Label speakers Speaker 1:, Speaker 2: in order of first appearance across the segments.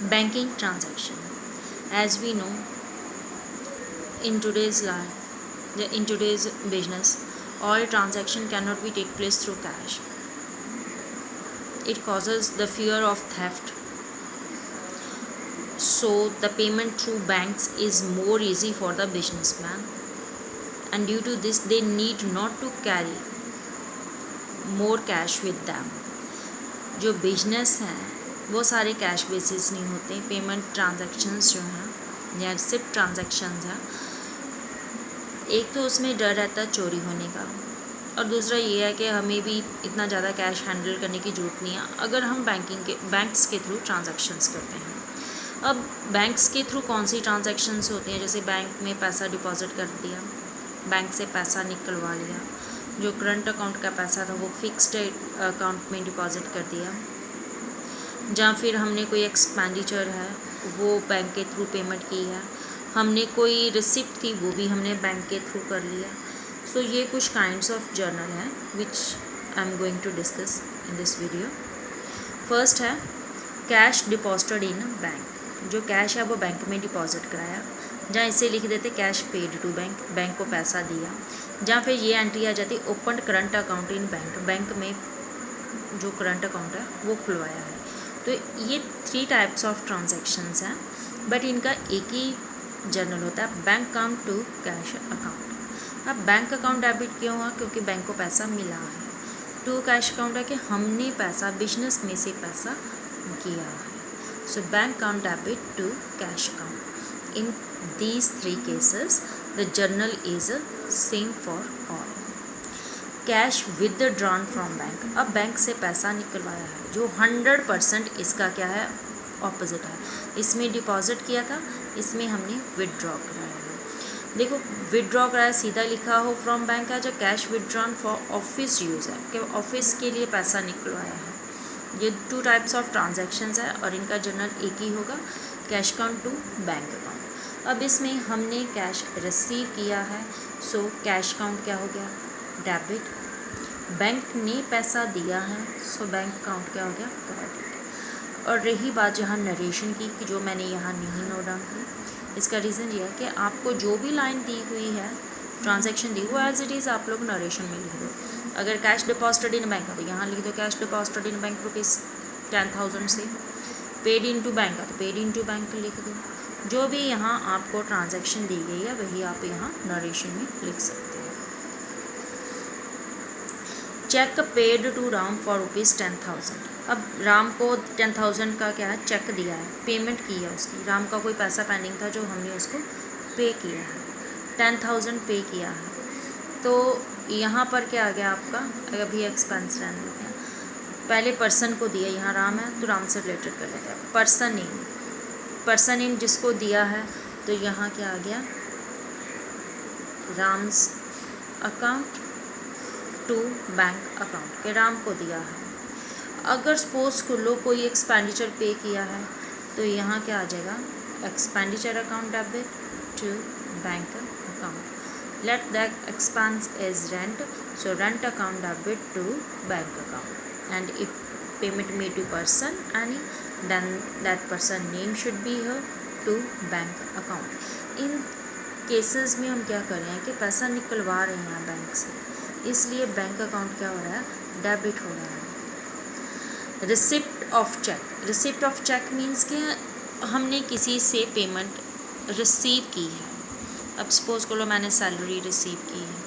Speaker 1: Banking transaction. As we know, in today's life, in today's business, all transaction cannot be take place through cash. It causes the fear of theft. So the payment through banks is more easy for the businessman, and due to this they need not to carry more cash with them. जो business हैं वो सारे cash basis नहीं होते. Payment transactions जो हैं या सिर्फ ट्रांजैक्शंस हैं, एक तो उसमें डर रहता है चोरी होने का, और दूसरा ये है कि हमें भी इतना ज़्यादा कैश हैंडल करने की ज़रूरत नहीं है अगर हम बैंक्स के थ्रू ट्रांजैक्शंस करते हैं. अब बैंक्स के थ्रू कौन सी ट्रांजैक्शंस होती हैं? जैसे बैंक में पैसा डिपॉजिट कर दिया, बैंक से पैसा निकलवा लिया, जो करंट अकाउंट का पैसा था वो फिक्स्ड अकाउंट में डिपॉजिट कर दिया, या फिर हमने कोई एक्सपेंडिचर है वो बैंक के थ्रू पेमेंट की है, हमने कोई रिसिप्ट थी वो भी हमने बैंक के थ्रू कर लिया. सो ये कुछ काइंड्स ऑफ जर्नल हैं which I am going to discuss in this video. First है कैश डिपॉजिटेड इन बैंक. जो कैश है वो बैंक में डिपॉजिट कराया, जहाँ इसे लिख देते cash paid to bank, bank को पैसा दिया, जहाँ फिर ये एंट्री आ जाती open current account in bank, bank में जो करंट अकाउंट है वो खुलवाया है. तो ये 3 टाइप्स ऑफ ट्रांजैक्शंस हैं, बट इनका एक ही जर्नल होता है, bank account to cash account. अब बैंक अकाउंट डेबिट क्यों हुआ? क्योंकि बैंक को पैसा मिला है. टू कैश अकाउंट है कि हमने पैसा बिजनेस में से पैसा किया है. So bank account debit to cash account. In these 3 cases the journal is same for all. Cash withdrawn from bank. अब बैंक से पैसा निकलवाया है जो 100% इसका क्या है? ऑपोजिट है. इसमें डिपॉजिट किया था, इसमें हमने विदड्रॉ कराया है. देखो विदड्रॉ कराया सीधा लिखा हो फ्रॉम बैंक है, जब cash withdrawn for office use है कि ऑफिस के लिए पैसा निकलवाया है. ये 2 टाइप्स ऑफ ट्रांजैक्शंस है और इनका जर्नल एक ही होगा, cash account to bank account. अब इसमें हमने कैश रिसीव किया है, सो कैश अकाउंट क्या हो गया? डेबिट. बैंक ने पैसा दिया है, सो बैंक अकाउंट क्या हो गया? क्रेडिट. और रही बात जहाँ नरेशन की, कि जो मैंने यहाँ नहीं नोट डाउन की, इसका रीज़न ये है कि आपको जो भी लाइन दी हुई है ट्रांजैक्शन दी वो एज इट इज़ आप लोग नरेशन में लिख दो. अगर कैश डिपॉजिटेड इन बैंक है तो यहाँ लिख दो कैश डिपॉजिटेड इन बैंक ₹10,000 से. पेड इन टू बैंक है तो पेड इन टू बैंक लिख दो. जो भी यहाँ आपको ट्रांजैक्शन दी गई है वही आप यहाँ नरेशन में लिख सकते हैं. Cheque paid to Ram for ₹10,000. अब राम को 10,000 का क्या है? चेक दिया है, पेमेंट की है उसकी. राम का कोई पैसा पेंडिंग था जो हमने उसको पे किया है, 10,000 पे किया है. तो यहाँ पर क्या आ गया आपका? अभी एक्सपेंस रहने लगे हैं. पहले पर्सन को दिया, यहाँ राम है तो राम से रिलेटेड कर लेते हैं. पर्सन नेम, पर्सन नेम जिसको दिया है तो यहाँ क्या आ गया? Ram's account to bank account के राम को दिया है. अगर सपोज को लो कोई एक्सपेंडिचर पे किया है तो यहाँ क्या आ जाएगा? Expenditure account debit to bank account. Let that expense is rent, so rent account debit to bank account. And if payment made to person any, then that person name should be here to bank account. In cases में हम क्या कर रहे हैं कि पैसा निकलवा रहे हैं बैंक से, इसलिए बैंक अकाउंट क्या हो रहा है? डेबिट हो रहा है. Receipt of cheque. Receipt of cheque means कि हमने किसी से पेमेंट रिसीव की है. अब सपोज करो मैंने सैलरी रिसीव की है,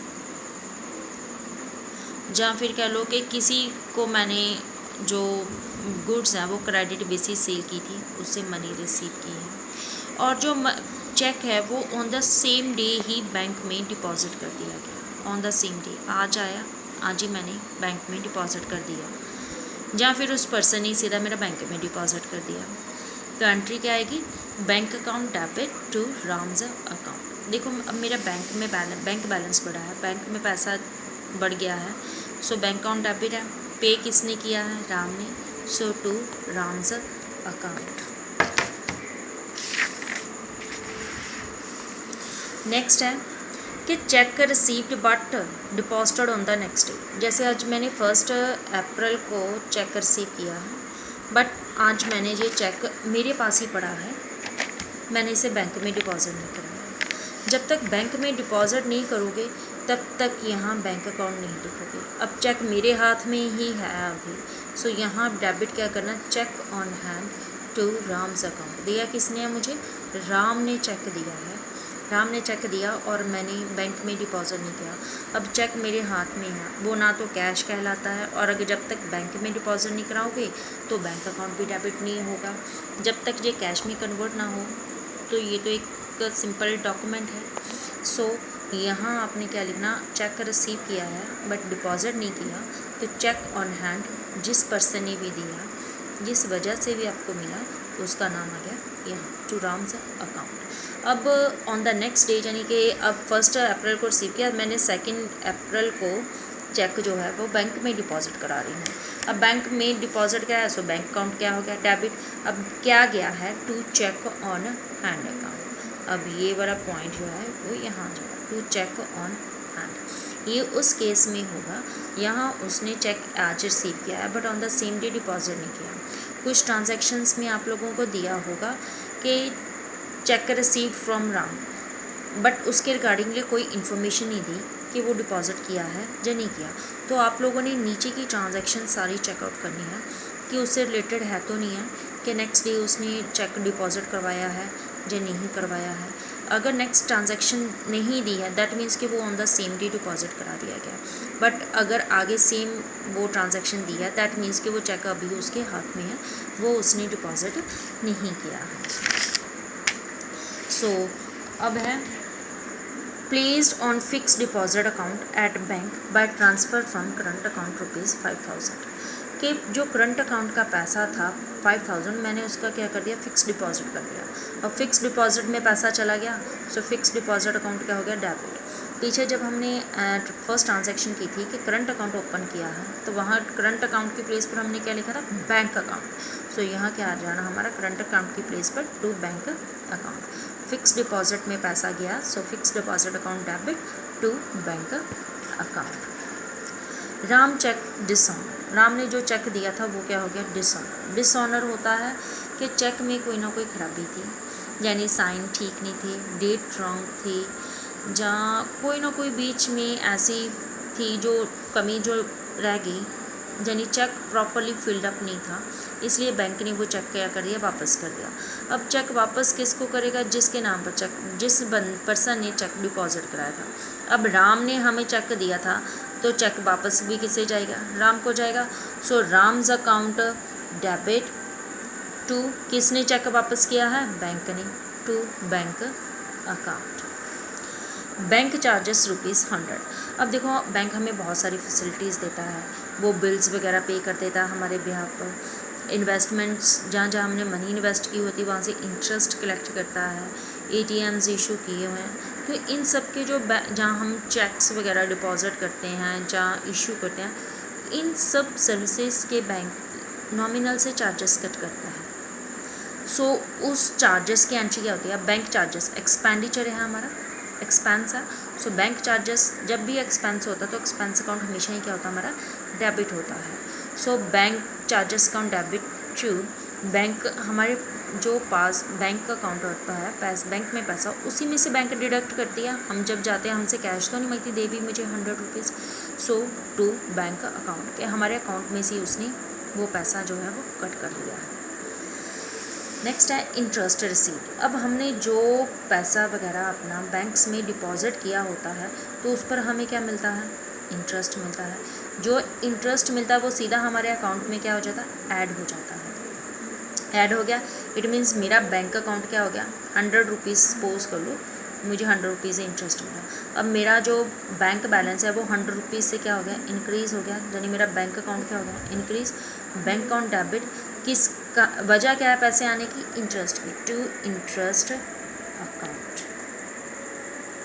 Speaker 1: या फिर कह लो कि किसी को मैंने जो गुड्स हैं वो क्रेडिट बेसिस सेल की थी, उससे मनी रिसीव की है. और जो चेक है वो on the same day he bank में डिपॉजिट कर दिया गया. ऑन द सेम डे आज आया, आज ही मैंने बैंक में डिपॉजिट कर दिया, या फिर उस पर्सन ने सीधा मेरा बैंक में डिपॉजिट कर दिया. तो एंट्री क्या आएगी? Bank account debit to Ram's account. देखो अब मेरा बैंक बैलेंस बढ़ा है, बैंक में पैसा बढ़ गया है, सो बैंक अकाउंट डेबिट है. पे किसने किया है? राम ने, सो टू राम्स अकाउंट. नेक्स्ट है कि check received but deposited on the next day. जैसे आज मैंने 1 अप्रैल को चेक रिसीव किया है, बट आज मैंने ये चेक मेरे पास ही पड़ा है, मैंने इसे बैंक में डिपॉज़िट नहीं करवाया। जब तक बैंक में डिपॉज़िट नहीं करोगे तब तक यहाँ बैंक अकाउंट नहीं लिखोगे। अब चेक मेरे हाथ में ही है अभी, सो यहाँ डेबिट क्या करना, cheque on hand to Ram's account. दिया किसने है मुझे, राम ने चेक दिया है, राम ने चेक दिया और मैंने बैंक में डिपॉज़िट नहीं किया। अब चेक मेरे हाथ में है, वो ना तो कैश कहलाता है, और अगर जब तक बैंक में डिपॉज़िट नहीं कराओगे तो बैंक अकाउंट भी डेबिट नहीं होगा। जब तक ये कैश में कन्वर्ट ना हो तो ये तो एक सिंपल डॉक्यूमेंट है। सो यहाँ आपने क्या लिखना, चेक रिसीव किया है बट डिपॉज़िट नहीं किया, तो चेक ऑन हैंड जिस पर्सन ने भी दिया, जिस वजह से भी आपको मिला, उसका नाम आ गया यहाँ टू राम्स अकाउंट। अब ऑन द नेक्स्ट डे, यानी कि अब 1 अप्रैल को रिसीव किया, मैंने 2 अप्रैल को चेक जो है वो बैंक में डिपॉज़िट करा रही हूँ। अब बैंक में डिपॉज़िट क्या है, सो बैंक अकाउंट क्या हो गया, डेबिट। अब क्या गया है, to cheque on hand account. अब ये वाला पॉइंट जो है वो यहाँ जाएगा, टू चेक ऑन हैंड। ये उस केस में होगा, यहाँ उसने चेक आज रिसीव किया है but on the same day deposit नहीं किया। कुछ ट्रांजैक्शंस में आप लोगों को दिया होगा कि check receive from Ram, but उसके रिगार्डिंगली कोई इन्फॉर्मेशन नहीं दी कि वो डिपॉज़िट किया है या नहीं किया। तो आप लोगों ने नीचे की ट्रांजैक्शन सारी चेकआउट करनी है कि उससे रिलेटेड है तो नहीं है, कि नेक्स्ट डे उसने चेक डिपॉज़िट करवाया है या नहीं करवाया है। अगर नेक्स्ट ट्रांजैक्शन नहीं दी है दैट मीन्स कि वो on the same day deposit करा दिया गया, बट अगर आगे सेम वो ट्रांजैक्शन दी है दैट मीन्स कि वो चेक अभी उसके हाथ में है, वो उसने डिपॉज़िट नहीं किया है। सो अब है placed on fix deposit account at bank by transfer from current account ₹5000, कि जो करंट अकाउंट का पैसा था 5000 मैंने उसका क्या कर दिया, फिक्स डिपॉजिट कर दिया। अब फिक्स डिपॉजिट में पैसा चला गया, सो फिक्स डिपॉजिट अकाउंट क्या हो गया, डेबिट। पीछे जब हमने फर्स्ट ट्रांजैक्शन की थी कि करंट अकाउंट ओपन किया है, तो वहाँ करंट अकाउंट की प्लेस पर हमने क्या लिखा था, बैंक अकाउंट। सो यहाँ क्या आ जाना हमारा, करंट अकाउंट की प्लेस पर to bank account. Fix deposit में पैसा गया, so fix deposit account debit to bank account. Ram cheque dishonour, Ram ने जो चेक दिया था वो क्या हो गया, डिसऑनर। डिसऑनर होता है कि चेक में कोई ना कोई खराबी थी, यानी साइन ठीक नहीं थी, डेट रॉन्ग थी, जहाँ कोई ना कोई बीच में ऐसी थी जो कमी जो रह गई, यानी चेक प्रॉपरली फिल्ड अप नहीं था, इसलिए बैंक ने वो चेक क्या कर दिया, वापस कर दिया। अब चेक वापस किसको करेगा, जिसके नाम पर चेक, जिस पर्सन ने चेक डिपॉजिट कराया था। अब राम ने हमें चेक दिया था तो चेक वापस भी किसे जाएगा, राम को जाएगा। So Ram's account debit to, किसने चेक वापस किया है, बैंक ने, to bank account. Bank charges ₹100। अब देखो बैंक हमें बहुत सारी फैसिलिटीज़ देता है, वो बिल्स वगैरह पे कर देता है हमारे बिहाफ पर, इन्वेस्टमेंट्स जहाँ जहाँ हमने मनी इन्वेस्ट की होती है वहाँ से इंटरेस्ट कलेक्ट करता है, ATMs इशू किए हुए हैं। तो इन सब के जो जहाँ हम चेक्स वगैरह डिपॉजिट करते हैं, जहाँ इशू करते हैं, इन सब सर्विसेज के बैंक नॉमिनल से चार्जेस कट करता है। सो उस चार्जेस की एंट्री क्या होती है, बैंक चार्जेस एक्सपेंडिचर है हमारा, एक्सपेंस है। सो बैंक चार्जेस, जब भी एक्सपेंस होता है तो एक्सपेंस अकाउंट हमेशा ही क्या होता है, हमारा डेबिट होता है। So bank charges account debit to bank, हमारे जो पास बैंक अकाउंट होता है, बैंक में पैसा, उसी में से बैंक डिडक्ट करती है। हम जब जाते हैं हमसे कैश तो नहीं मांगती, दे भी मुझे ₹100। सो टू बैंक अकाउंट, के हमारे अकाउंट में से उसने वो पैसा जो है वो कट कर लिया है। नेक्स्ट है इंटरेस्ट रिसीट। अब हमने जो पैसा वगैरह अपना बैंक्स में डिपॉजिट किया होता है तो उस पर हमें क्या मिलता है, इंटरेस्ट मिलता है। जो इंटरेस्ट मिलता है वो सीधा हमारे अकाउंट में क्या हो जाता है, ऐड हो जाता है। ऐड हो गया, इट मीन्स मेरा बैंक अकाउंट क्या हो गया, ₹100 सपोज कर लो, मुझे ₹100 इंटरेस्ट मिला। अब मेरा जो बैंक बैलेंस है वो ₹100 से क्या हो गया, इंक्रीज़ हो गया, यानी मेरा बैंक अकाउंट क्या हो गया, इंक्रीज़। बैंक अकाउंट डेबिट, किस का वजह क्या है पैसे आने की, इंटरेस्ट की, टू इंटरेस्ट अकाउंट।